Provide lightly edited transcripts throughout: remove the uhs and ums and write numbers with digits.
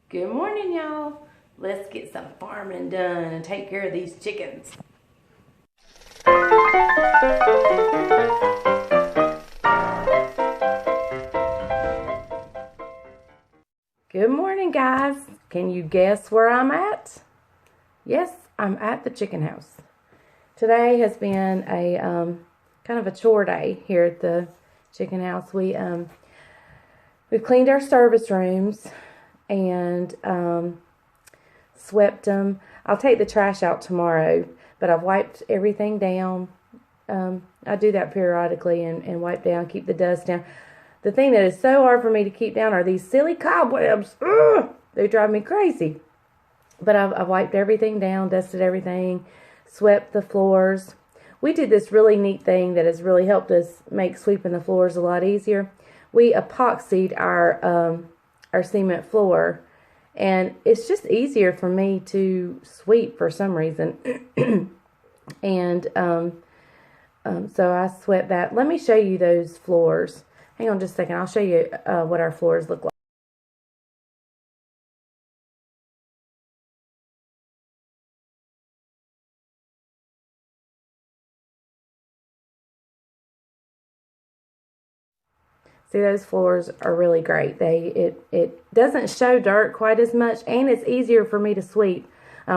Good morning, y'all. Let's get some farming done and take care of these chickens. Good morning, guys. Can you guess where I'm at? Yes, I'm at the chicken house. Today has been a kind of a chore day here at the chicken house. We've cleaned our service rooms and swept them. I'll take the trash out tomorrow, but I've wiped everything down. I do that periodically and wipe down, keep the dust down. The thing that is so hard for me to keep down are these silly cobwebs. Ugh, they drive me crazy. But I've wiped everything down, dusted everything, swept the floors. We did this really neat thing that has really helped us make sweeping the floors a lot easier. We epoxied our cement floor, and it's just easier for me to sweep for some reason. And so I swept that. Let me show you those floors. Hang on just a second. I'll show you what our floors look like. See, those floors are really great. It doesn't show dirt quite as much, and it's easier for me to sweep.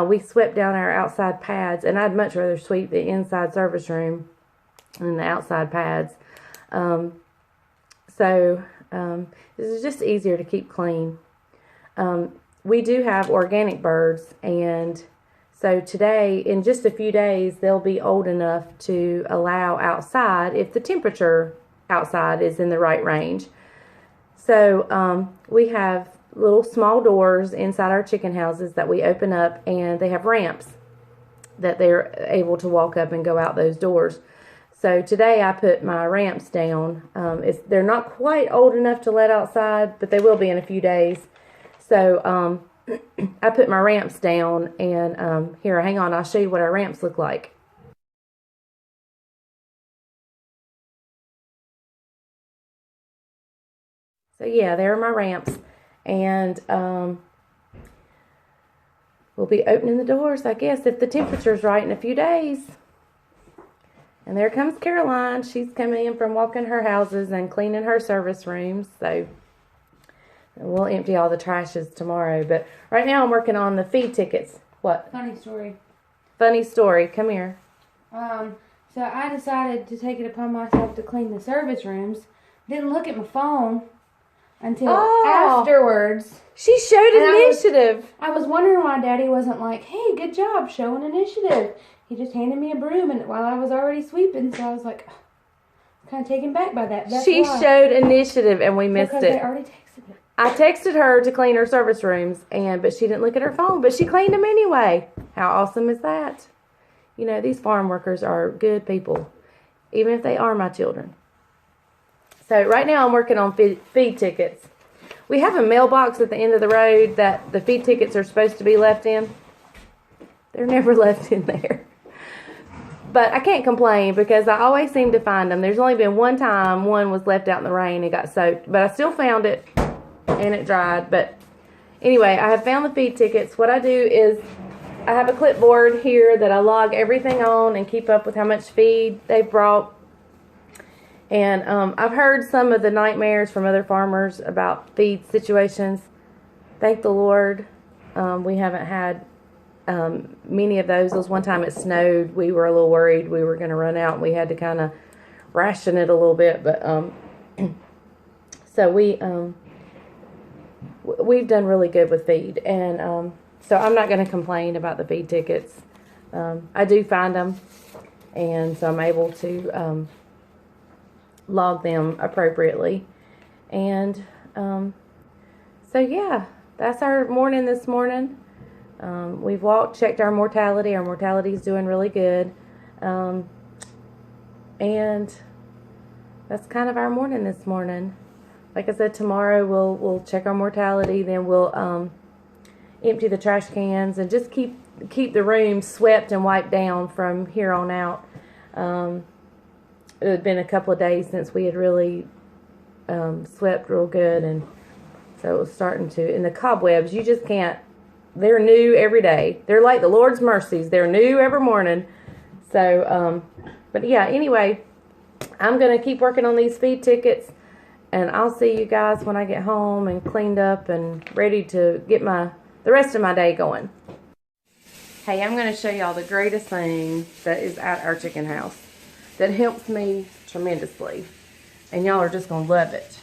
We swept down our outside pads, and I'd much rather sweep the inside service room than the outside pads. This is just easier to keep clean. We do have organic birds, and so today, in just a few days, they'll be old enough to allow outside if the temperature outside is in the right range. So we have little small doors inside our chicken houses that we open up, and they have ramps that they're able to walk up and go out those doors. So today I put my ramps down. They're not quite old enough to let outside, but they will be in a few days. So I put my ramps down, and here, hang on, I'll show you what our ramps look like. So yeah, there are my ramps, and we'll be opening the doors, I guess, if the temperature's right in a few days. And there comes Caroline. She's coming in from walking her houses and cleaning her service rooms. So we'll empty all the trashes tomorrow. But right now I'm working on the feed tickets. What? Funny story. Funny story. Come here. So I decided to take it upon myself to clean the service rooms. Didn't look at my phone until afterwards. She showed initiative. I was wondering why Daddy wasn't like, hey, good job showing initiative. He just handed me a broom and while I was already sweeping, so I was like, kind of taken back by that. She showed initiative and we missed it. Because they already texted it. I texted her to clean her service rooms, but she didn't look at her phone, but she cleaned them anyway. How awesome is that? You know, these farm workers are good people, even if they are my children. So right now I'm working on feed tickets. We have a mailbox at the end of the road that the feed tickets are supposed to be left in. They're never left in there. But I can't complain because I always seem to find them. There's only been one time one was left out in the rain and got soaked. But I still found it and it dried. But anyway, I have found the feed tickets. What I do is I have a clipboard here that I log everything on and keep up with how much feed they've brought. And I've heard some of the nightmares from other farmers about feed situations. Thank the Lord, we haven't had many of those. There was one time it snowed. We were a little worried we were going to run out. We had to kind of ration it a little bit. But so we've done really good with feed. And so I'm not going to complain about the feed tickets. I do find them. And so I'm able to log them appropriately. And so yeah, that's our morning this morning. We've walked, checked our mortality. Our mortality is doing really good. And that's kind of our morning this morning. Like I said, tomorrow we'll check our mortality. Then we'll empty the trash cans and just keep the room swept and wiped down from here on out. It had been a couple of days since we had really swept real good and So it was starting to, and the cobwebs, you just can't, they're new every day. They're like the Lord's mercies. They're new every morning. So, but yeah, anyway, I'm going to keep working on these feed tickets, and I'll see you guys when I get home and cleaned up and ready to get the rest of my day going. Hey, I'm going to show y'all the greatest thing that is at our chicken house that helps me tremendously, and y'all are just going to love it.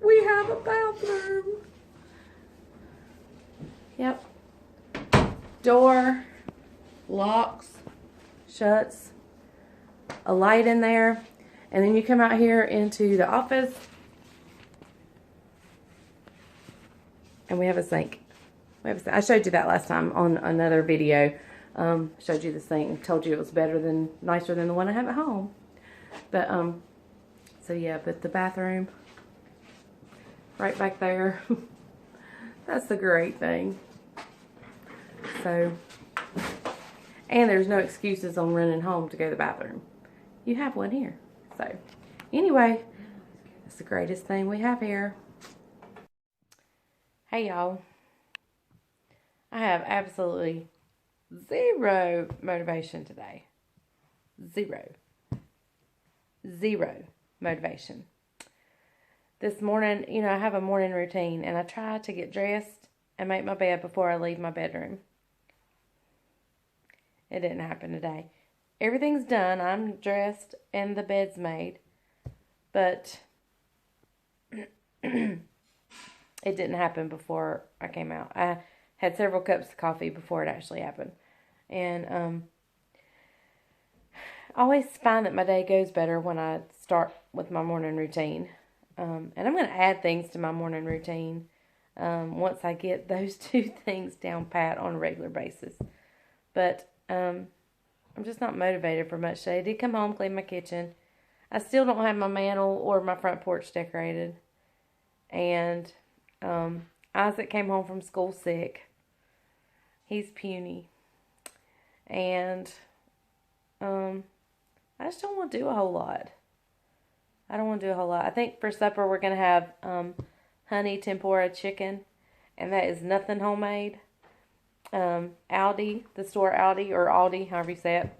We have a bathroom. Yep. Door locks, shuts, a light in there, and then you come out here into the office and we have a sink. I showed you that last time on another video. Showed you the sink, told you it was nicer than the one I have at home. But so yeah, but the bathroom right back there. That's the great thing. So, and there's no excuses on running home to go to the bathroom. You have one here. So, anyway, it's the greatest thing we have here. Hey, y'all. I have absolutely zero motivation today. Zero motivation. This morning, you know, I have a morning routine, and I try to get dressed and make my bed before I leave my bedroom. It didn't happen today. Everything's done. I'm dressed and the bed's made. But it didn't happen before I came out. I had several cups of coffee before it actually happened. And I always find that my day goes better when I start with my morning routine. And I'm going to add things to my morning routine once I get those two things down pat on a regular basis. But I'm just not motivated for much today. I did come home, clean my kitchen. I still don't have my mantle or my front porch decorated. And Isaac came home from school sick. He's puny. And I just don't want to do a whole lot. I think for supper we're going to have honey tempura chicken. And that is nothing homemade. Aldi, the store Aldi, or Aldi, however you say it,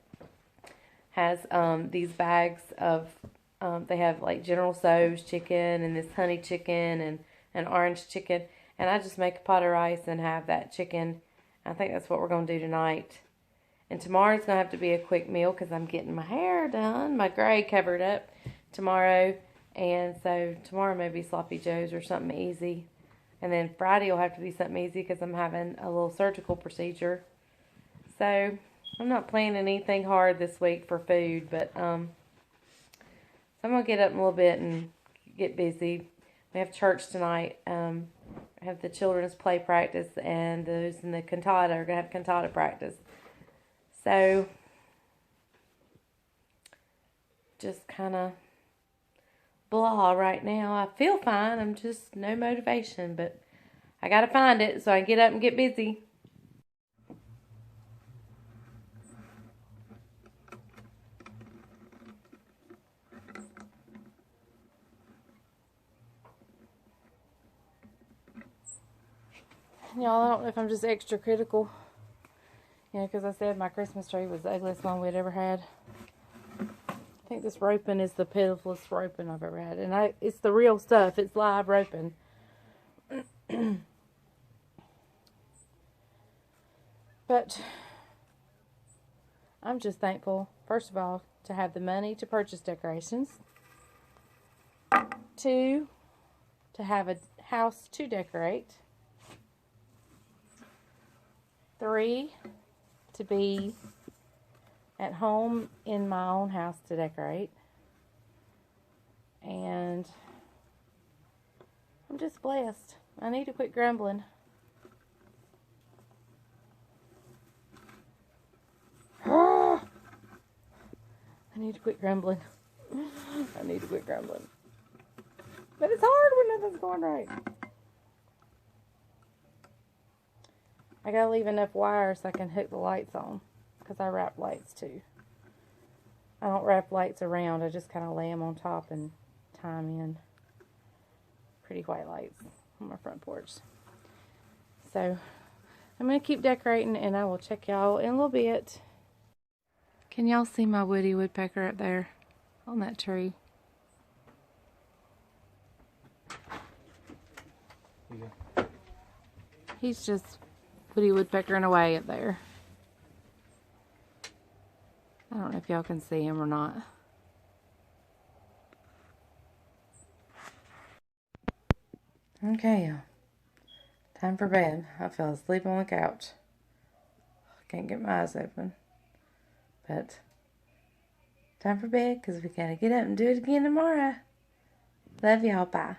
has these bags of, they have like General Tso's chicken and this honey chicken and an orange chicken. And I just make a pot of rice and have that chicken. I think that's what we're going to do tonight. And tomorrow's going to have to be a quick meal because I'm getting my hair done, my gray covered up tomorrow. And so tomorrow may be sloppy joes or something easy. And then Friday will have to be something easy because I'm having a little surgical procedure. So I'm not planning anything hard this week for food, but so I'm going to get up in a little bit and get busy. We have church tonight. I have the children's play practice, and those in the cantata are going to have cantata practice. So just kind of blah right now. I feel fine. I'm just no motivation, but I got to find it so I can get up and get busy. Y'all, I don't know if I'm just extra critical. You know, because I said my Christmas tree was the ugliest one we'd ever had. I think this roping is the pitifulest roping I've ever had. And it's the real stuff. It's live roping. But I'm just thankful, first of all, to have the money to purchase decorations. 2, to have a house to decorate. 3, to be at home in my own house to decorate. And I'm just blessed. I need to quit grumbling. I need to quit grumbling. I need to quit grumbling. But it's hard when nothing's going right. I gotta leave enough wire so I can hook the lights on, because I wrap lights too. I don't wrap lights around. I just kind of lay them on top and tie them in. Pretty white lights on my front porch. So I'm going to keep decorating, and I will check y'all in a little bit. Can y'all see my woody woodpecker up there on that tree? Yeah. He's just woody woodpeckering away up there. I don't know if y'all can see him or not. Okay, time for bed. I fell asleep on the couch. I can't get my eyes open. But time for bed, because we gotta get up and do it again tomorrow. Love y'all. Bye.